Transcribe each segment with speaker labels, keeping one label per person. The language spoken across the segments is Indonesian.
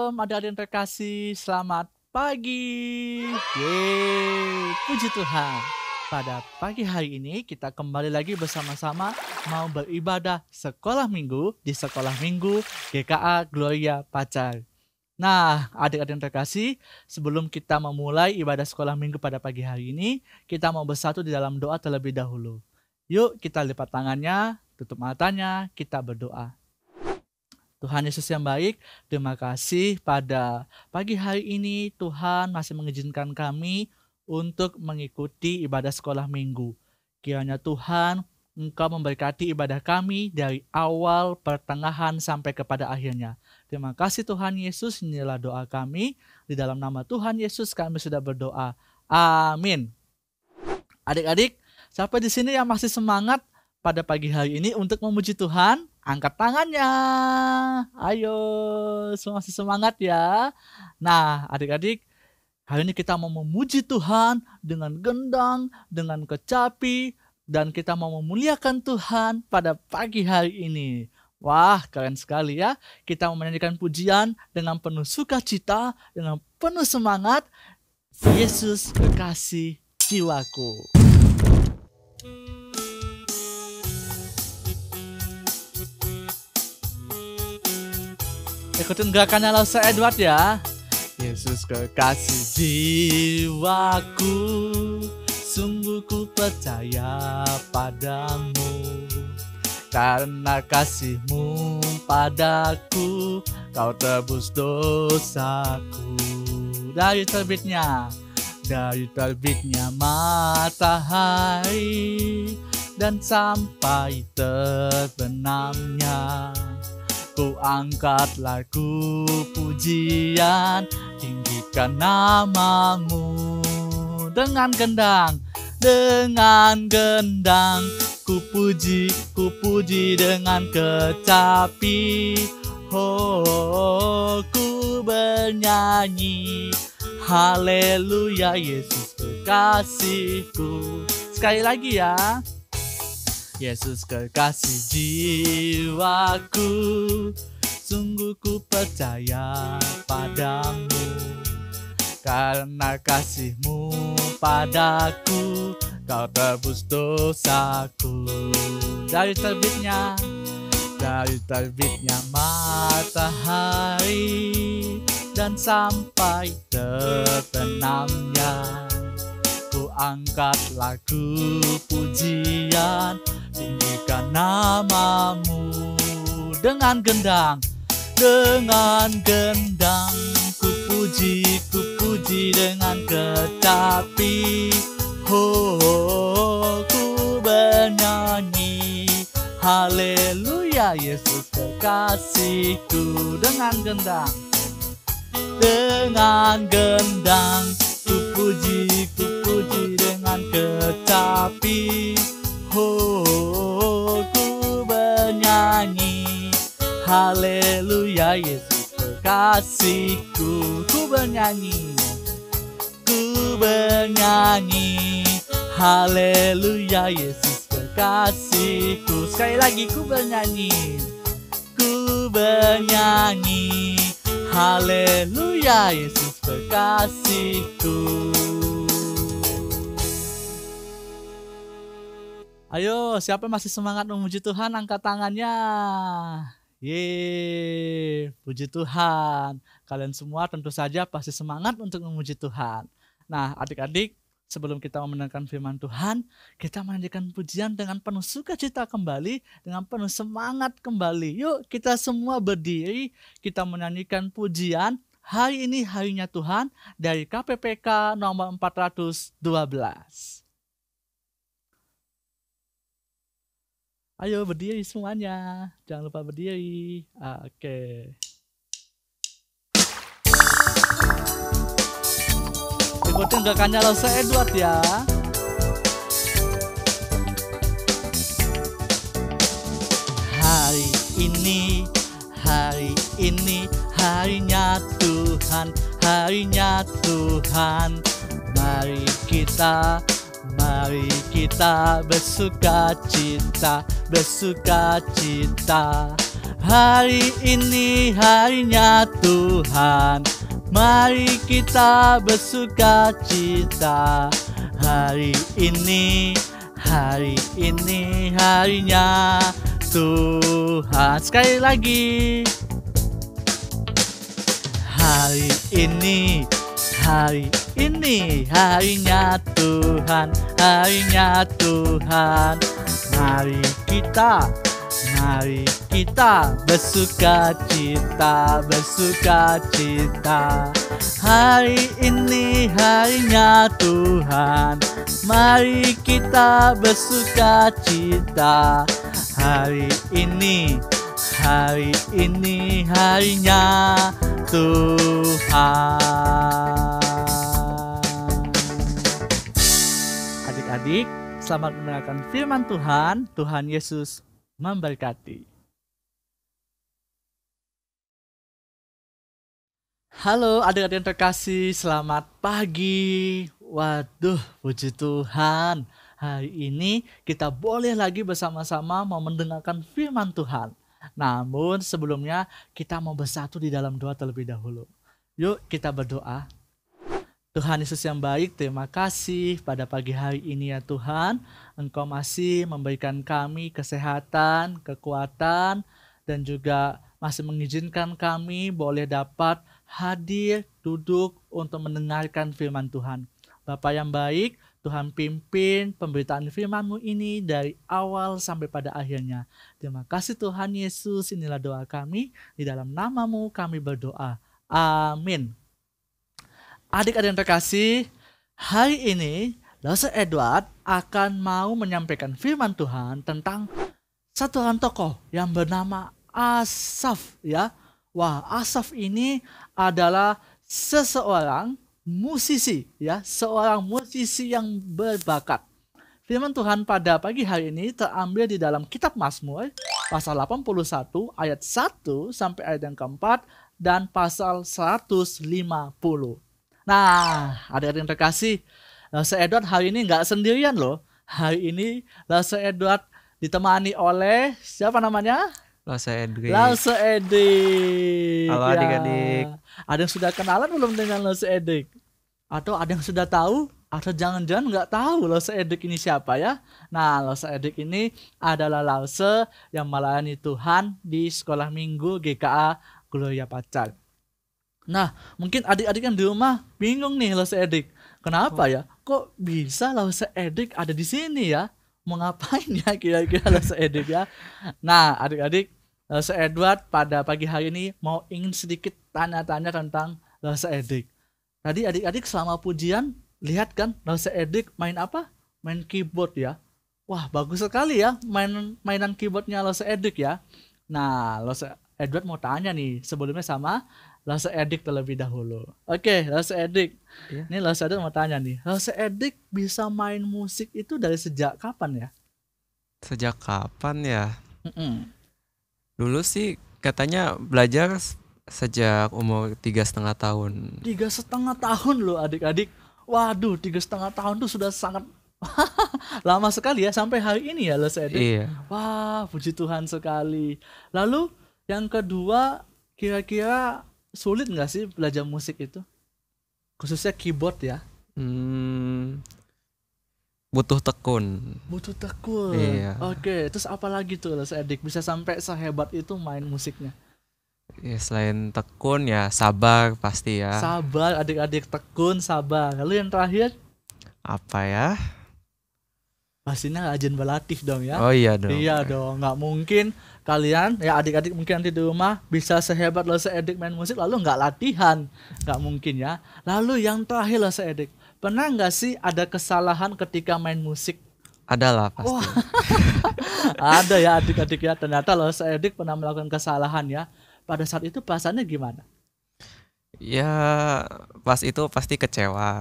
Speaker 1: Shalom adik-adik yang terkasih, selamat pagi. Yeay, puji Tuhan. Pada pagi hari ini kita kembali lagi bersama-sama mau beribadah sekolah minggu di sekolah minggu GKA Gloria Pacar. Nah, adik-adik yang terkasih, sebelum kita memulai ibadah sekolah minggu pada pagi hari ini, kita mau bersatu di dalam doa terlebih dahulu. Yuk kita lipat tangannya, tutup matanya, kita berdoa. Tuhan Yesus yang baik, terima kasih pada pagi hari ini Tuhan masih mengizinkan kami untuk mengikuti ibadah sekolah minggu. Kiranya Tuhan, Engkau memberkati ibadah kami dari awal, pertengahan, sampai kepada akhirnya. Terima kasih Tuhan Yesus, inilah doa kami. Di dalam nama Tuhan Yesus kami sudah berdoa. Amin. Adik-adik, siapa di sini yang masih semangat pada pagi hari ini untuk memuji Tuhan? Angkat tangannya. Ayo, semua masih semangat ya. Nah, adik-adik, hari ini kita mau memuji Tuhan dengan gendang, dengan kecapi, dan kita mau memuliakan Tuhan pada pagi hari ini. Wah, keren sekali ya. Kita mau menyanyikan pujian dengan penuh sukacita, dengan penuh semangat. Yesus kekasih jiwaku. Ikutin gerakannya Lause Edward ya. Yesus kekasih jiwaku, sungguh ku percaya padamu. Karena kasih-Mu padaku, Kau tebus dosaku. Dari terbitnya matahari dan sampai terbenamnya, ku angkat lagu pujian, tinggikan nama-Mu. Dengan gendang, ku puji dengan kecapi. Oh, ku bernyanyi, haleluya Yesus kekasihku. Sekali lagi ya. Yesus kekasih jiwaku, sungguh ku percaya padamu. Karena kasih-Mu padaku, Kau tebus dosaku. Dari terbitnya matahari dan sampai terbenamnya, ku angkat lagu pujian, tinggikan nama-Mu. Dengan gendang, ku puji dengan kecapi. Oh, ku bernyanyi, haleluya Yesus kekasihku. Dengan gendang, ku puji dengan kecapi. Oh, ku bernyanyi, haleluya Yesus kekasihku. Ku bernyanyi, haleluya Yesus kekasihku. Sekali lagi, ku bernyanyi, haleluya Yesus kekasihku. Ayo, siapa masih semangat memuji Tuhan, angkat tangannya. Yeay, puji Tuhan. Kalian semua tentu saja pasti semangat untuk memuji Tuhan. Nah, adik-adik, sebelum kita mendengarkan firman Tuhan, kita menyanyikan pujian dengan penuh sukacita kembali, dengan penuh semangat kembali. Yuk, kita semua berdiri, kita menyanyikan pujian Hari Ini Harinya Tuhan dari KPPK nomor 412. Ayo berdiri semuanya, jangan lupa berdiri. Oke. Ikutin gerakannya Lause Edward ya. Hari ini harinya Tuhan, Mari kita bersuka cita. Hari ini harinya Tuhan, mari kita bersuka cita. Hari ini harinya Tuhan. Sekali lagi. Hari ini harinya Tuhan, harinya Tuhan. Mari kita bersuka cita, bersuka cita. Hari ini harinya Tuhan, mari kita bersuka cita. Hari ini harinya Tuhan. Adik-adik, selamat mendengarkan firman Tuhan. Tuhan Yesus memberkati. Halo adik-adik yang terkasih, selamat pagi. Waduh, puji Tuhan. Hari ini kita boleh lagi bersama-sama mau mendengarkan firman Tuhan. Namun sebelumnya kita mau bersatu di dalam doa terlebih dahulu. Yuk kita berdoa. Tuhan Yesus yang baik, terima kasih pada pagi hari ini ya Tuhan. Engkau masih memberikan kami kesehatan, kekuatan, dan juga masih mengizinkan kami boleh dapat hadir, duduk untuk mendengarkan firman Tuhan. Bapa yang baik, Tuhan pimpin pemberitaan firman-Mu ini dari awal sampai pada akhirnya. Terima kasih Tuhan Yesus, inilah doa kami. Di dalam nama-Mu kami berdoa. Amin. Adik-adik yang terkasih, hari ini Lause Edward akan mau menyampaikan firman Tuhan tentang satu orang tokoh yang bernama Asaf ya. Wah, Asaf ini adalah seseorang musisi ya, seorang musisi yang berbakat. Firman Tuhan pada pagi hari ini terambil di dalam kitab Mazmur pasal 81 ayat 1 sampai ayat yang keempat dan pasal 150. Nah, adik-adik yang terkasih, Lause Edward hari ini nggak sendirian loh. Hari ini Lause Edward ditemani oleh siapa namanya?
Speaker 2: Lause Edric.
Speaker 1: Lause Edric.
Speaker 2: Halo adik-adik.
Speaker 1: Ada yang sudah kenalan belum dengan Lause Edric? Atau ada yang sudah tahu? Atau jangan-jangan nggak tahu Lause Edric ini siapa ya? Nah, Lause Edric ini adalah Lause yang melayani Tuhan di sekolah minggu GKA Gloria Pacar. Nah, mungkin adik-adik yang di rumah bingung nih Lause Edric. Kenapa ya? Kok bisa Lause Edric ada di sini ya? Mau ngapain ya kira-kira Lause Edric ya? Nah, adik-adik, Lause Edward pada pagi hari ini mau ingin sedikit tanya-tanya tentang Lause Edric. Tadi adik-adik selama pujian lihat kan Lause Edric main apa? Main keyboard ya. Wah, bagus sekali ya mainan keyboardnya Lause Edric ya. Nah, Lause Edward mau tanya nih sebelumnya sama Lause Edric terlebih dahulu. Oke, Lause Edric.
Speaker 2: Iya.
Speaker 1: Ini Lause Edric mau tanya nih. Lause Edric bisa main musik itu dari sejak kapan ya?
Speaker 2: Sejak kapan ya?
Speaker 1: Mm-mm.
Speaker 2: Dulu sih katanya belajar sejak umur 3,5 tahun.
Speaker 1: 3,5 tahun loh adik-adik. Waduh, 3,5 tahun tuh sudah sangat lama sekali ya sampai hari ini ya Lause Edric.
Speaker 2: Iya.
Speaker 1: Wah, puji Tuhan sekali. Lalu yang kedua, kira-kira sulit nggak sih belajar musik itu? Khususnya keyboard ya.
Speaker 2: Butuh tekun.
Speaker 1: Butuh tekun.
Speaker 2: Iya.
Speaker 1: Oke, terus apa lagi tuh Lause Edric bisa sampai sehebat itu main musiknya?
Speaker 2: Ya, selain tekun ya sabar pasti ya.
Speaker 1: Sabar adik-adik, tekun, sabar. Lalu yang terakhir?
Speaker 2: Apa ya?
Speaker 1: Pastinya rajin berlatih dong ya.
Speaker 2: Oh iya dong.
Speaker 1: Iya dong, nggak mungkin kalian ya adik-adik mungkin nanti di rumah bisa sehebat Lause Edric main musik lalu nggak latihan, nggak mungkin ya. Lalu yang terakhir Lause Edric, pernah nggak sih ada kesalahan ketika main musik?
Speaker 2: Ada lah pasti.
Speaker 1: Wah, ada ya adik-adik ya. Ternyata Lause Edric pernah melakukan kesalahan ya. Pada saat itu perasaannya gimana?
Speaker 2: Ya pas itu pasti kecewa.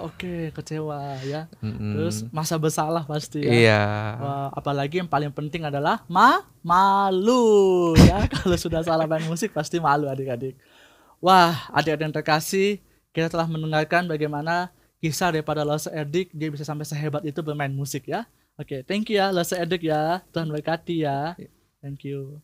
Speaker 1: Oke, kecewa ya.
Speaker 2: Mm-mm.
Speaker 1: Terus masa bersalah pasti ya.
Speaker 2: Iya.
Speaker 1: Wah, apalagi yang paling penting adalah malu ya. Kalau sudah salah main musik pasti malu adik-adik. Wah, adik-adik yang terkasih, kita telah mendengarkan bagaimana kisah daripada Lause Edric, dia bisa sampai sehebat itu bermain musik ya. Oke, thank you ya Lause Edric ya. Tuhan berkati ya. Thank you.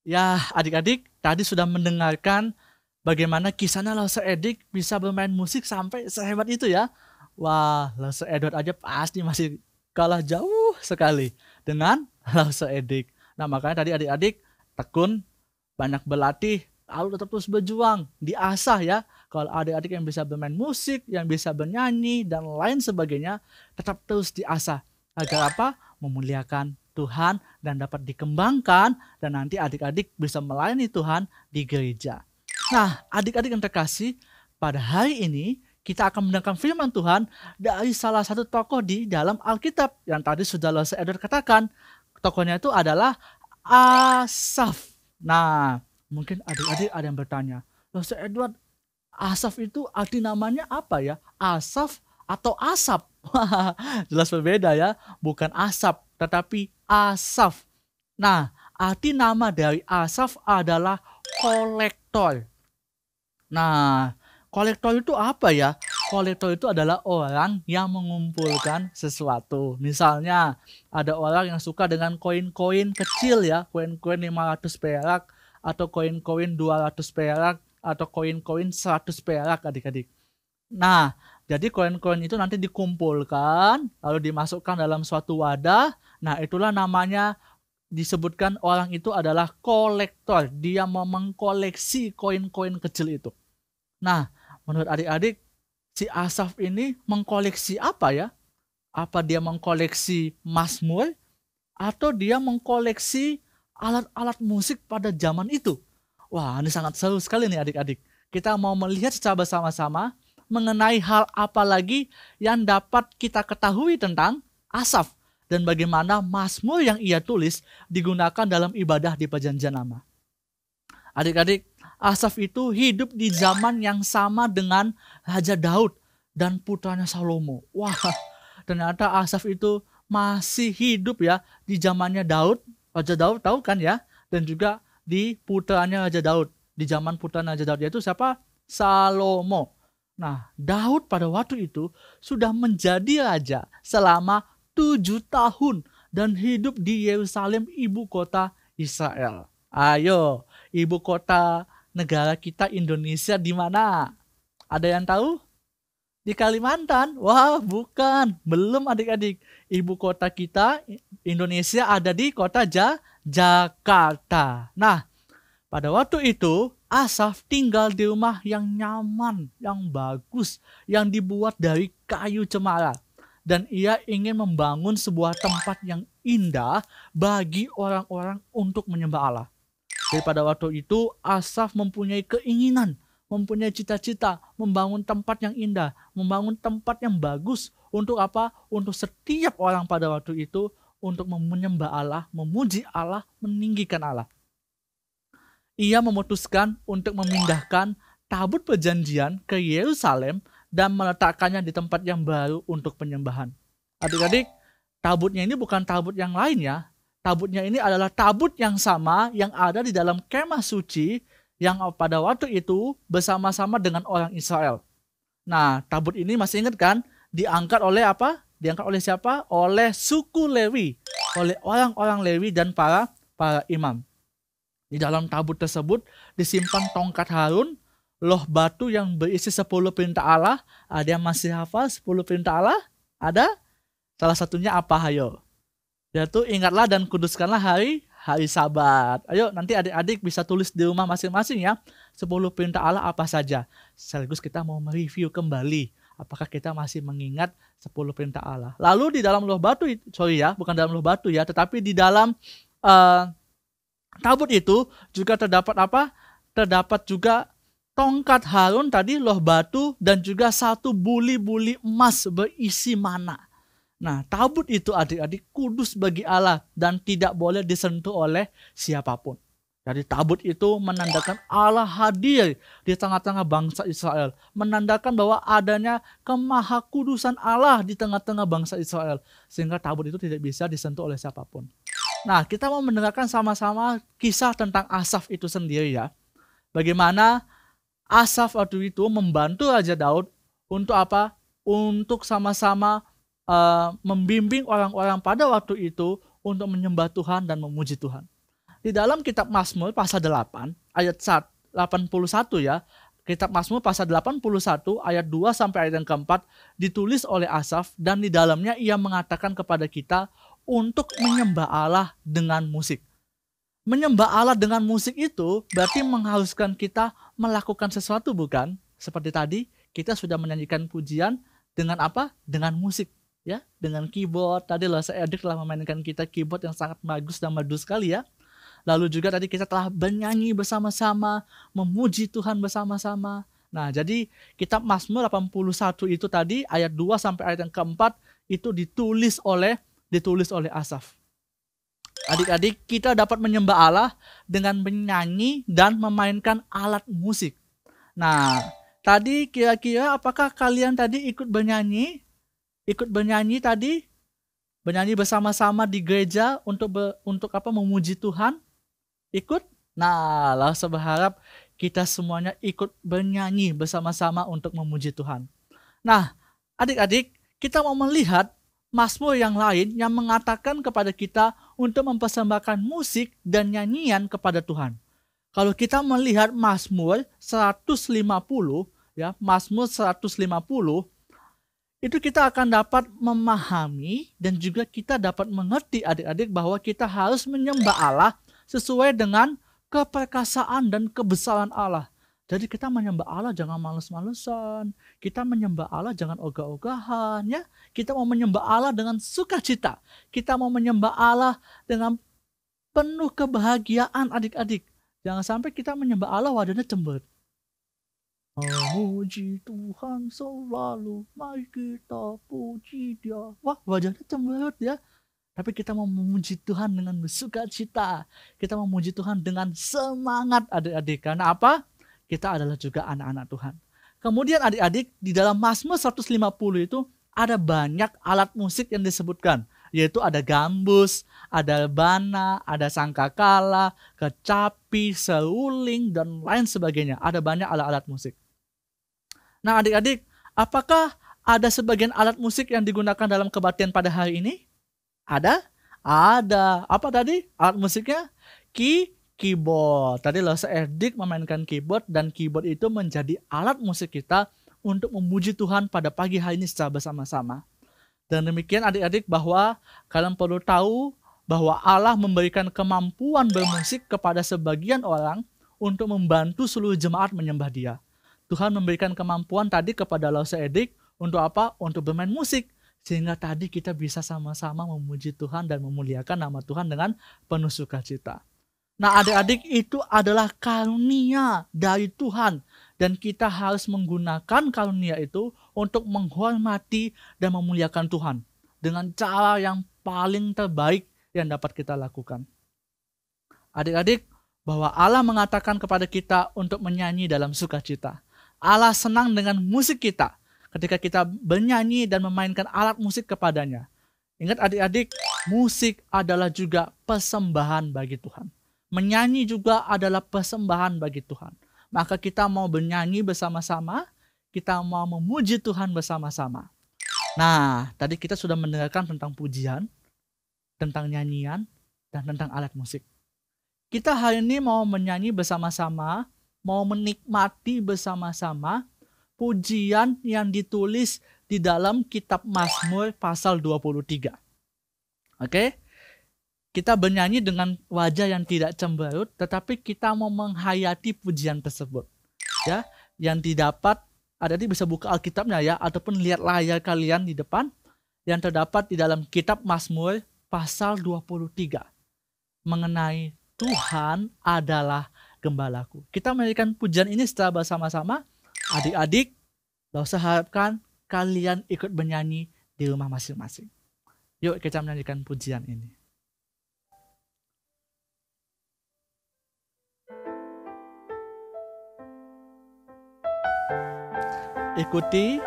Speaker 1: Ya, adik-adik tadi sudah mendengarkan bagaimana kisahnya Lause Edik bisa bermain musik sampai sehebat itu ya. Wah, Lause Edward aja pasti masih kalah jauh sekali dengan Lause Edik. Nah, makanya tadi adik-adik tekun, banyak berlatih, lalu tetap terus berjuang, diasah ya. Kalau adik-adik yang bisa bermain musik, yang bisa bernyanyi, dan lain sebagainya, tetap terus diasah. Agar apa? Memuliakan Tuhan dan dapat dikembangkan, dan nanti adik-adik bisa melayani Tuhan di gereja. Nah, adik-adik yang terkasih, pada hari ini kita akan mendengarkan firman Tuhan dari salah satu tokoh di dalam Alkitab yang tadi sudah Lause Edward katakan. Tokohnya itu adalah Asaf. Nah, mungkin adik-adik ada yang bertanya, Lause Edward, Asaf itu arti namanya apa ya? Asaf atau asap? Jelas berbeda ya, bukan asap tetapi Asaf. Nah, arti nama dari Asaf adalah kolektor. Nah, kolektor itu apa ya? Kolektor itu adalah orang yang mengumpulkan sesuatu. Misalnya, ada orang yang suka dengan koin-koin kecil ya, koin-koin 500 perak, atau koin-koin 200 perak, atau koin-koin 100 perak adik-adik. Nah, jadi koin-koin itu nanti dikumpulkan, lalu dimasukkan dalam suatu wadah. Nah, itulah namanya disebutkan orang itu adalah kolektor. Dia mau mengkoleksi koin-koin kecil itu. Nah, menurut adik-adik, si Asaf ini mengkoleksi apa ya? Apa dia mengkoleksi Mazmur? Atau dia mengkoleksi alat-alat musik pada zaman itu? Wah, ini sangat seru sekali nih adik-adik. Kita mau melihat secara bersama-sama mengenai hal apa lagi yang dapat kita ketahui tentang Asaf dan bagaimana Mazmur yang ia tulis digunakan dalam ibadah di Perjanjian Lama. Adik-adik, Asaf itu hidup di zaman yang sama dengan Raja Daud dan putranya Salomo. Wah, ternyata Asaf itu masih hidup ya di zamannya Daud. Raja Daud tahu kan ya? Dan juga di putranya Raja Daud. Di zaman putranya Raja Daud yaitu siapa? Salomo. Nah, Daud pada waktu itu sudah menjadi raja selama 7 tahun dan hidup di Yerusalem, ibu kota Israel. Ayo, ibu kota negara kita Indonesia di mana? Ada yang tahu? Di Kalimantan? Wah, bukan. Belum adik-adik. Ibu kota kita Indonesia ada di kota Jakarta. Nah, pada waktu itu Asaf tinggal di rumah yang nyaman, yang bagus, yang dibuat dari kayu cemara. Dan ia ingin membangun sebuah tempat yang indah bagi orang-orang untuk menyembah Allah. Jadi pada waktu itu Asaf mempunyai keinginan, mempunyai cita-cita, membangun tempat yang indah, membangun tempat yang bagus. Untuk apa? Untuk setiap orang pada waktu itu, untuk menyembah Allah, memuji Allah, meninggikan Allah. Ia memutuskan untuk memindahkan tabut perjanjian ke Yerusalem dan meletakkannya di tempat yang baru untuk penyembahan. Adik-adik, tabutnya ini bukan tabut yang lain ya. Tabutnya ini adalah tabut yang sama yang ada di dalam kemah suci yang pada waktu itu bersama-sama dengan orang Israel. Nah, tabut ini masih ingat kan? Diangkat oleh apa? Diangkat oleh siapa? Oleh suku Lewi, oleh orang-orang Lewi dan para imam. Di dalam tabut tersebut disimpan tongkat Harun, loh batu yang berisi 10 perintah Allah. Ada yang masih hafal 10 perintah Allah? Ada? Salah satunya apa? Ayo. Yaitu ingatlah dan kuduskanlah hari Sabat. Ayo nanti adik-adik bisa tulis di rumah masing-masing ya. 10 perintah Allah apa saja. Sekaligus kita mau mereview kembali. Apakah kita masih mengingat 10 perintah Allah. Lalu di dalam loh batu, bukan dalam loh batu ya. Tetapi di dalam tabut itu juga terdapat apa? Terdapat juga tongkat Harun tadi, loh batu, dan juga 1 buli-buli emas berisi mana. Nah, tabut itu adik-adik kudus bagi Allah dan tidak boleh disentuh oleh siapapun. Jadi tabut itu menandakan Allah hadir di tengah-tengah bangsa Israel. Menandakan bahwa adanya kemahakudusan Allah di tengah-tengah bangsa Israel. Sehingga tabut itu tidak bisa disentuh oleh siapapun. Nah, kita mau mendengarkan sama-sama kisah tentang Asaf itu sendiri ya. Bagaimana Asaf waktu itu membantu Raja Daud untuk apa? Untuk sama-sama membimbing orang-orang pada waktu itu untuk menyembah Tuhan dan memuji Tuhan. Di dalam kitab Mazmur pasal 8 ayat 81 ya. Kitab Mazmur pasal 81 ayat 2 sampai ayat yang keempat ditulis oleh Asaf, dan di dalamnya ia mengatakan kepada kita untuk menyembah Allah dengan musik. Menyembah Allah dengan musik itu berarti mengharuskan kita melakukan sesuatu, bukan? Seperti tadi kita sudah menyanyikan pujian dengan apa? Dengan musik, ya, dengan keyboard. Tadi Edik telah memainkan kita keyboard yang sangat bagus dan merdu sekali ya. Lalu juga tadi kita telah bernyanyi bersama-sama, memuji Tuhan bersama-sama. Nah, jadi kitab Mazmur 81 itu tadi ayat 2 sampai ayat yang keempat itu ditulis oleh Asaf. Adik-adik, kita dapat menyembah Allah dengan menyanyi dan memainkan alat musik. Nah, tadi kira-kira apakah kalian tadi ikut bernyanyi? Ikut bernyanyi tadi? Bernyanyi bersama-sama di gereja untuk apa? Memuji Tuhan? Ikut? Nah, lah saya berharap kita semuanya ikut bernyanyi bersama-sama untuk memuji Tuhan. Nah, adik-adik, kita mau melihat Mazmur yang lain yang mengatakan kepada kita untuk mempersembahkan musik dan nyanyian kepada Tuhan. Kalau kita melihat Mazmur 150, ya, Mazmur 150, itu kita akan dapat memahami dan juga kita dapat mengerti adik-adik bahwa kita harus menyembah Allah sesuai dengan keperkasaan dan kebesaran Allah. Jadi kita menyembah Allah jangan males-malesan. Kita menyembah Allah jangan ogah-ogahan, ya. Kita mau menyembah Allah dengan sukacita. Kita mau menyembah Allah dengan penuh kebahagiaan adik-adik. Jangan sampai kita menyembah Allah wadahnya cemberut. Memuji Tuhan selalu, mari kita puji Dia. Wah, wajahnya cemberut ya. Tapi kita mau memuji Tuhan dengan bersukacita. Kita memuji Tuhan dengan semangat adik-adik. Karena apa? Kita adalah juga anak-anak Tuhan. Kemudian adik-adik, di dalam Mazmur 150 itu ada banyak alat musik yang disebutkan. Yaitu ada gambus, ada rebana, ada sangkakala, kecapi, seruling, dan lain sebagainya. Ada banyak alat-alat musik. Nah adik-adik, apakah ada sebagian alat musik yang digunakan dalam kebaktian pada hari ini? Ada? Ada. Apa tadi? Alat musiknya? Keyboard. Tadi Edik memainkan keyboard dan keyboard itu menjadi alat musik kita untuk memuji Tuhan pada pagi hari ini secara bersama-sama. Dan demikian adik-adik bahwa kalian perlu tahu bahwa Allah memberikan kemampuan bermusik kepada sebagian orang untuk membantu seluruh jemaat menyembah Dia. Tuhan memberikan kemampuan tadi kepada Edik untuk apa? Untuk bermain musik. Sehingga tadi kita bisa sama-sama memuji Tuhan dan memuliakan nama Tuhan dengan penuh sukacita. Nah adik-adik, itu adalah karunia dari Tuhan. Dan kita harus menggunakan karunia itu untuk menghormati dan memuliakan Tuhan. Dengan cara yang paling terbaik yang dapat kita lakukan. Adik-adik, bahwa Allah mengatakan kepada kita untuk menyanyi dalam sukacita. Allah senang dengan musik kita. Ketika kita bernyanyi dan memainkan alat musik kepadanya. Ingat adik-adik, musik adalah juga persembahan bagi Tuhan. Menyanyi juga adalah persembahan bagi Tuhan. Maka kita mau bernyanyi bersama-sama, kita mau memuji Tuhan bersama-sama. Nah, tadi kita sudah mendengarkan tentang pujian, tentang nyanyian, dan tentang alat musik. Kita hari ini mau menyanyi bersama-sama, mau menikmati bersama-sama pujian yang ditulis di dalam kitab Mazmur pasal 23. Oke? Kita bernyanyi dengan wajah yang tidak cemberut, tetapi kita mau menghayati pujian tersebut. Ya, yang didapat, adik-adik bisa buka Alkitabnya ya, ataupun lihat layar kalian di depan, yang terdapat di dalam kitab Mazmur pasal 23. Mengenai Tuhan adalah gembalaku. Kita menyanyikan pujian ini secara bersama-sama. Adik-adik, saya harapkan kalian ikut bernyanyi di rumah masing-masing. Yuk kita menyanyikan pujian ini. Ikuti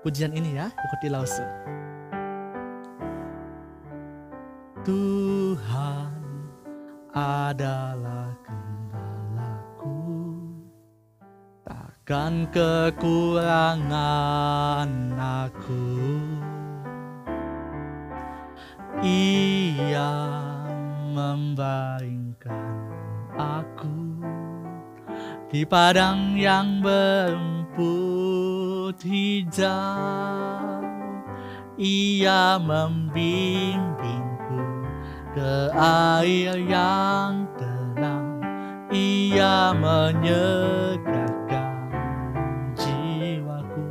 Speaker 1: pujian ini ya, ikuti Lause. Tuhan adalah takkan kekurangan aku. Ia membaringkan aku di padang yang berumput hijau. Ia membimbingku ke air yang tenang. Ia menyegarkan jiwaku.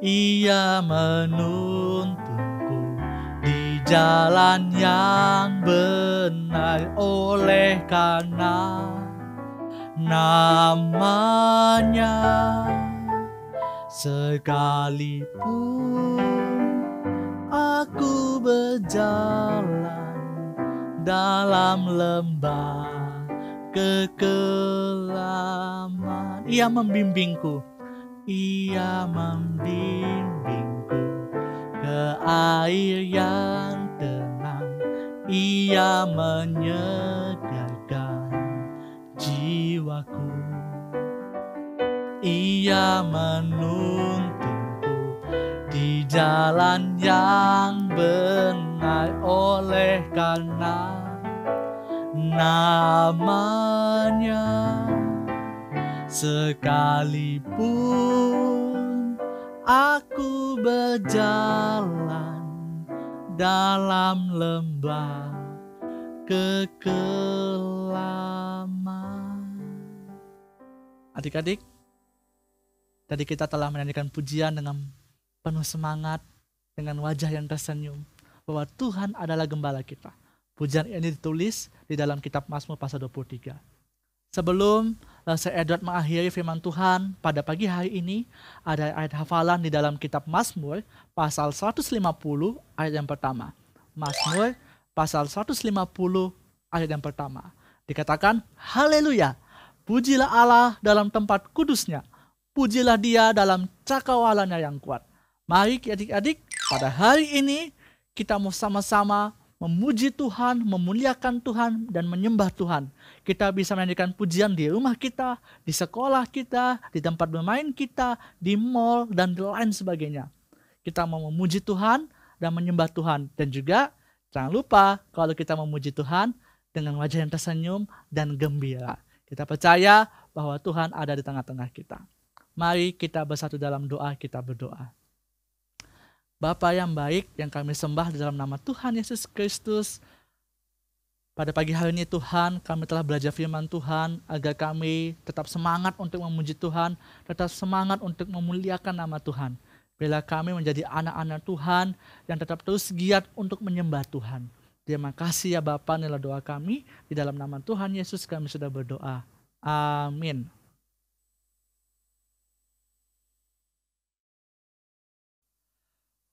Speaker 1: Ia menuntunku di jalan yang benar, oleh karena namanya. Sekalipun aku berjalan dalam lembah kekelaman, Ia membimbingku. Ia membimbingku ke air yang tenang. Ia menyegarkan jiwaku. Ia menuntunku di jalan yang benar, oleh karena namanya. Sekalipun aku berjalan dalam lembah kekelaman. Adik-adik, tadi kita telah menyanyikan pujian dengan penuh semangat, dengan wajah yang tersenyum, bahwa Tuhan adalah gembala kita. Pujian ini ditulis di dalam kitab Mazmur pasal 23. Sebelum Sir Edward mengakhiri firman Tuhan pada pagi hari ini, ada ayat hafalan di dalam kitab Mazmur pasal 150 ayat yang pertama. Mazmur pasal 150 ayat yang pertama. Dikatakan, haleluya, pujilah Allah dalam tempat kudusnya, pujilah Dia dalam cakawalannya yang kuat. Mari adik-adik, pada hari ini kita mau sama-sama memuji Tuhan, memuliakan Tuhan, dan menyembah Tuhan. Kita bisa menyanyikan pujian di rumah kita, di sekolah kita, di tempat bermain kita, di mall, dan lain sebagainya. Kita mau memuji Tuhan dan menyembah Tuhan. Dan juga jangan lupa kalau kita memuji Tuhan dengan wajah yang tersenyum dan gembira. Kita percaya bahwa Tuhan ada di tengah-tengah kita. Mari kita bersatu dalam doa, kita berdoa. Bapa yang baik yang kami sembah di dalam nama Tuhan Yesus Kristus, pada pagi hari ini Tuhan, kami telah belajar firman Tuhan agar kami tetap semangat untuk memuji Tuhan, tetap semangat untuk memuliakan nama Tuhan. Bila kami menjadi anak-anak Tuhan yang tetap terus giat untuk menyembah Tuhan. Terima kasih ya Bapa, inilah doa kami. Di dalam nama Tuhan Yesus kami sudah berdoa. Amin.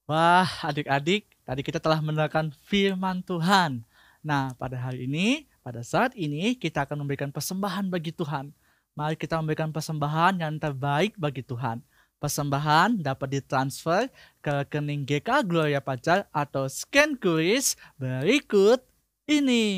Speaker 1: Wah, adik-adik, tadi kita telah mendengarkan firman Tuhan. Nah, pada hari ini, pada saat ini, kita akan memberikan persembahan bagi Tuhan. Mari kita memberikan persembahan yang terbaik bagi Tuhan. Persembahan dapat ditransfer ke rekening GK Gloria Pacar atau scan QRIS berikut ini.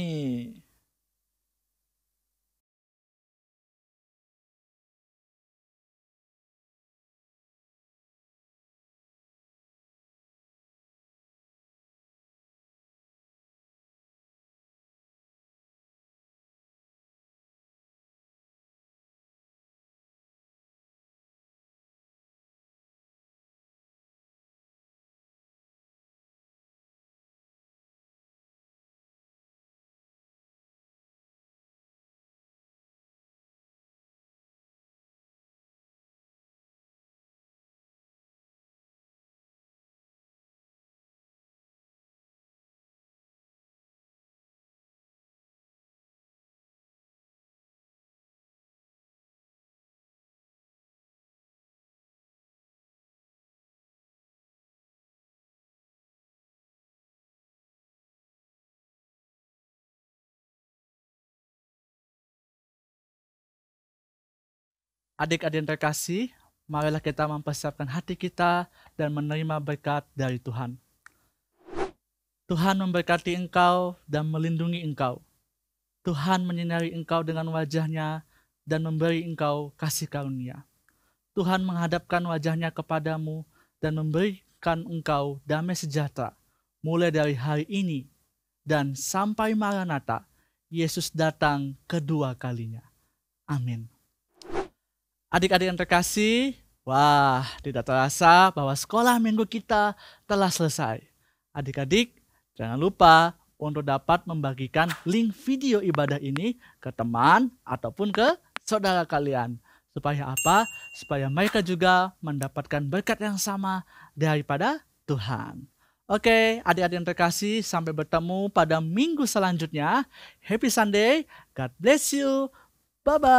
Speaker 1: Adik-adik yang terkasih, marilah kita mempersiapkan hati kita dan menerima berkat dari Tuhan. Tuhan memberkati engkau dan melindungi engkau. Tuhan menyinari engkau dengan wajahnya dan memberi engkau kasih karunia. Tuhan menghadapkan wajahnya kepadamu dan memberikan engkau damai sejahtera mulai dari hari ini dan sampai Maranatha. Yesus datang kedua kalinya. Amin. Adik-adik yang terkasih, wah, tidak terasa bahwa sekolah minggu kita telah selesai. Adik-adik, jangan lupa untuk dapat membagikan link video ibadah ini ke teman ataupun ke saudara kalian. Supaya apa? Supaya mereka juga mendapatkan berkat yang sama daripada Tuhan. Oke, adik-adik yang terkasih, sampai bertemu pada minggu selanjutnya. Happy Sunday, God bless you. Bye-bye.